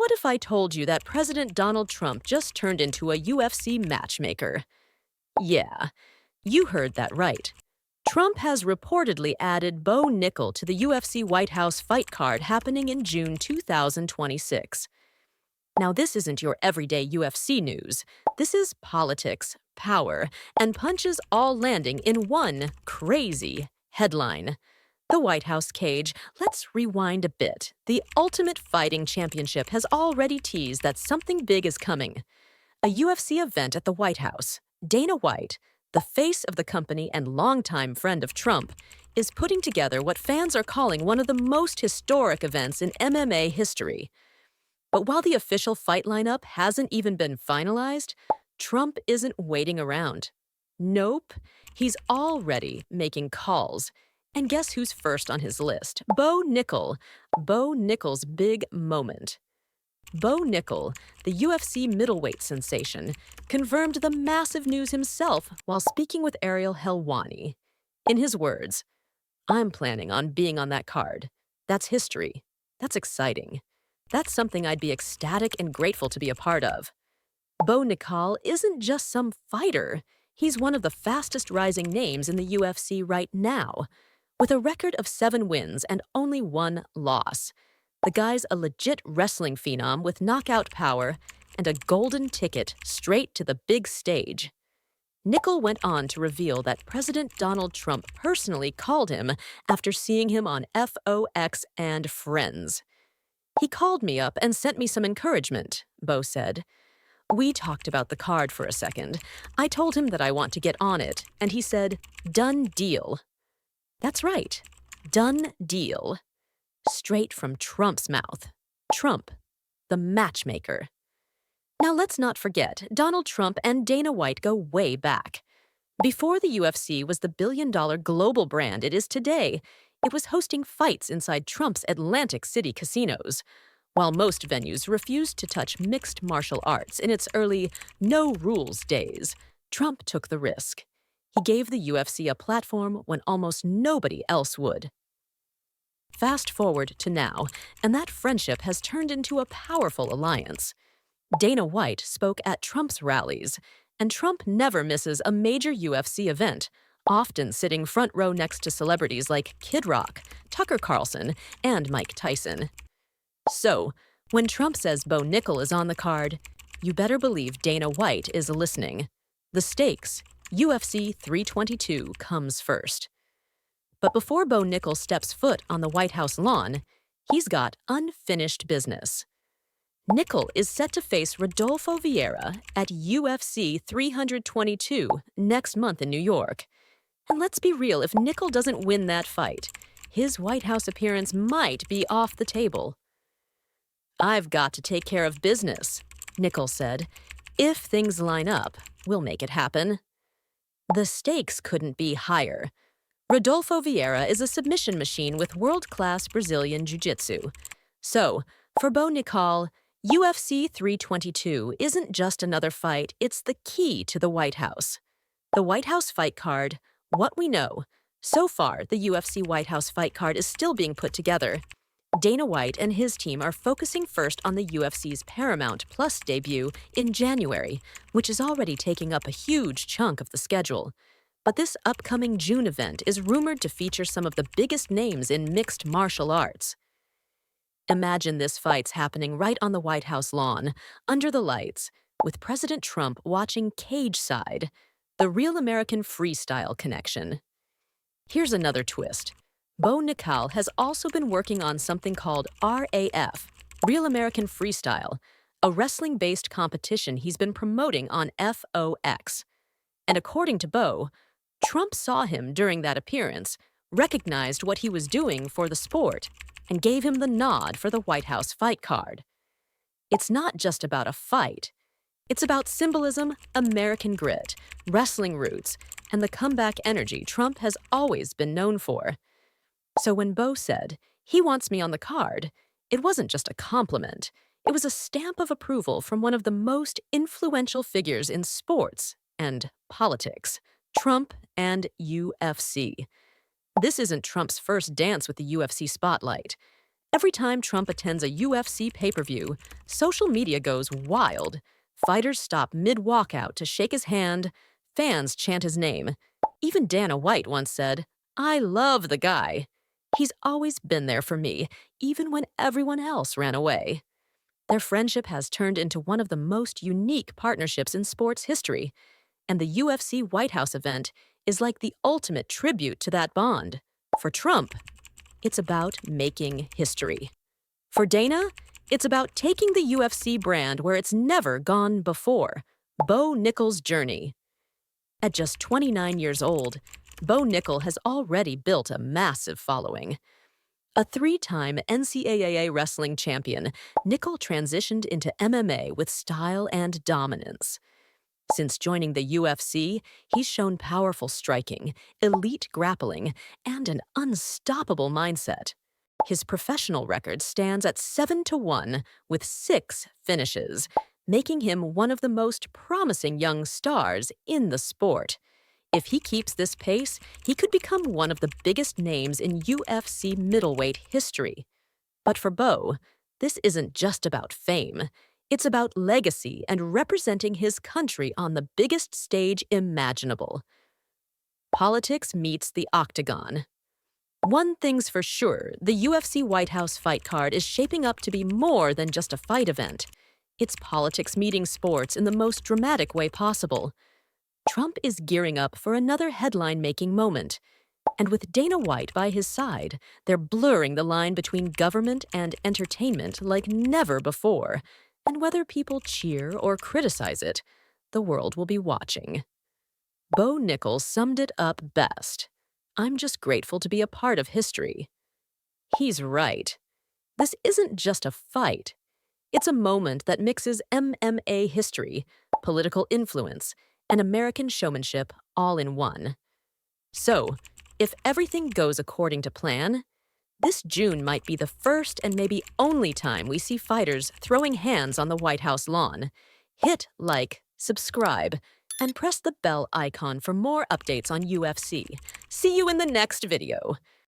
What if I told you that President Donald Trump just turned into a UFC matchmaker? Yeah, you heard that right. Trump has reportedly added Bo Nickal to the UFC White House fight card happening in June 2026. Now, this isn't your everyday UFC news. This is politics, power, and punches all landing in one crazy headline. The White House cage. Let's rewind a bit. The Ultimate Fighting Championship has already teased that something big is coming. A UFC event at the White House. Dana White, the face of the company and longtime friend of Trump, is putting together what fans are calling one of the most historic events in MMA history. But while the official fight lineup hasn't even been finalized, Trump isn't waiting around. Nope, he's already making calls. And guess who's first on his list? Bo Nickal. Bo Nickal's big moment. Bo Nickal, the UFC middleweight sensation, confirmed the massive news himself while speaking with Ariel Helwani. In his words, "I'm planning on being on that card. That's history. That's exciting. That's something I'd be ecstatic and grateful to be a part of." Bo Nickal isn't just some fighter. He's one of the fastest rising names in the UFC right now. With a record of 7 wins and only 1 loss, the guy's a legit wrestling phenom with knockout power and a golden ticket straight to the big stage. Nickal went on to reveal that President Donald Trump personally called him after seeing him on FOX and Friends. "He called me up and sent me some encouragement," Bo said. "We talked about the card for a second. I told him that I want to get on it, and he said, 'Done deal.'" That's right. Done deal. Straight from Trump's mouth. Trump, the matchmaker. Now let's not forget, Donald Trump and Dana White go way back. Before the UFC was the billion-dollar global brand it is today, it was hosting fights inside Trump's Atlantic City casinos. While most venues refused to touch mixed martial arts in its early no-rules days, Trump took the risk. He gave the UFC a platform when almost nobody else would. Fast forward to now, and that friendship has turned into a powerful alliance. Dana White spoke at Trump's rallies, and Trump never misses a major UFC event, often sitting front row next to celebrities like Kid Rock, Tucker Carlson, and Mike Tyson. So, when Trump says Bo Nickal is on the card, you better believe Dana White is listening. The stakes, UFC 322, comes first. But before Bo Nickal steps foot on the White House lawn, he's got unfinished business. Nickal is set to face Rodolfo Vieira at UFC 322 next month in New York. And let's be real, if Nickal doesn't win that fight, his White House appearance might be off the table. "I've got to take care of business," Nickal said. "If things line up, we'll make it happen." The stakes couldn't be higher. Rodolfo Vieira is a submission machine with world-class Brazilian jiu-jitsu. So, for Bo Nickal, UFC 322 isn't just another fight, it's the key to the White House. The White House fight card, what we know. So far, the UFC White House fight card is still being put together. Dana White and his team are focusing first on the UFC's Paramount Plus debut in January, which is already taking up a huge chunk of the schedule. But this upcoming June event is rumored to feature some of the biggest names in mixed martial arts. Imagine this fight's happening right on the White House lawn, under the lights, with President Trump watching cage side, the real American freestyle connection. Here's another twist. Bo Nickal has also been working on something called RAF, Real American Freestyle, a wrestling-based competition he's been promoting on FOX. And according to Bo, Trump saw him during that appearance, recognized what he was doing for the sport, and gave him the nod for the White House fight card. It's not just about a fight. It's about symbolism, American grit, wrestling roots, and the comeback energy Trump has always been known for. So when Bo said, "He wants me on the card," it wasn't just a compliment. It was a stamp of approval from one of the most influential figures in sports and politics, Trump and UFC. This isn't Trump's first dance with the UFC spotlight. Every time Trump attends a UFC pay-per-view, social media goes wild. Fighters stop mid-walkout to shake his hand, fans chant his name. Even Dana White once said, "I love the guy. He's always been there for me, even when everyone else ran away." Their friendship has turned into one of the most unique partnerships in sports history, and the UFC White House event is like the ultimate tribute to that bond. For Trump, it's about making history. For Dana, it's about taking the UFC brand where it's never gone before. Bo Nickal's journey. At just 29 years old, Bo Nickal has already built a massive following. A three-time NCAA wrestling champion, Nickal transitioned into MMA with style and dominance. Since joining the UFC, he's shown powerful striking, elite grappling, and an unstoppable mindset. His professional record stands at 7-1 with 6 finishes, making him one of the most promising young stars in the sport. If he keeps this pace, he could become one of the biggest names in UFC middleweight history. But for Bo, this isn't just about fame. It's about legacy and representing his country on the biggest stage imaginable. Politics meets the octagon. One thing's for sure, the UFC White House fight card is shaping up to be more than just a fight event. It's politics meeting sports in the most dramatic way possible. Trump is gearing up for another headline-making moment. And with Dana White by his side, they're blurring the line between government and entertainment like never before. And whether people cheer or criticize it, the world will be watching. Bo Nickal summed it up best. "I'm just grateful to be a part of history." He's right. This isn't just a fight. It's a moment that mixes MMA history, political influence, and American showmanship all in one. So, if everything goes according to plan, this June might be the first and maybe only time we see fighters throwing hands on the White House lawn. Hit like, subscribe, and press the bell icon for more updates on UFC. See you in the next video.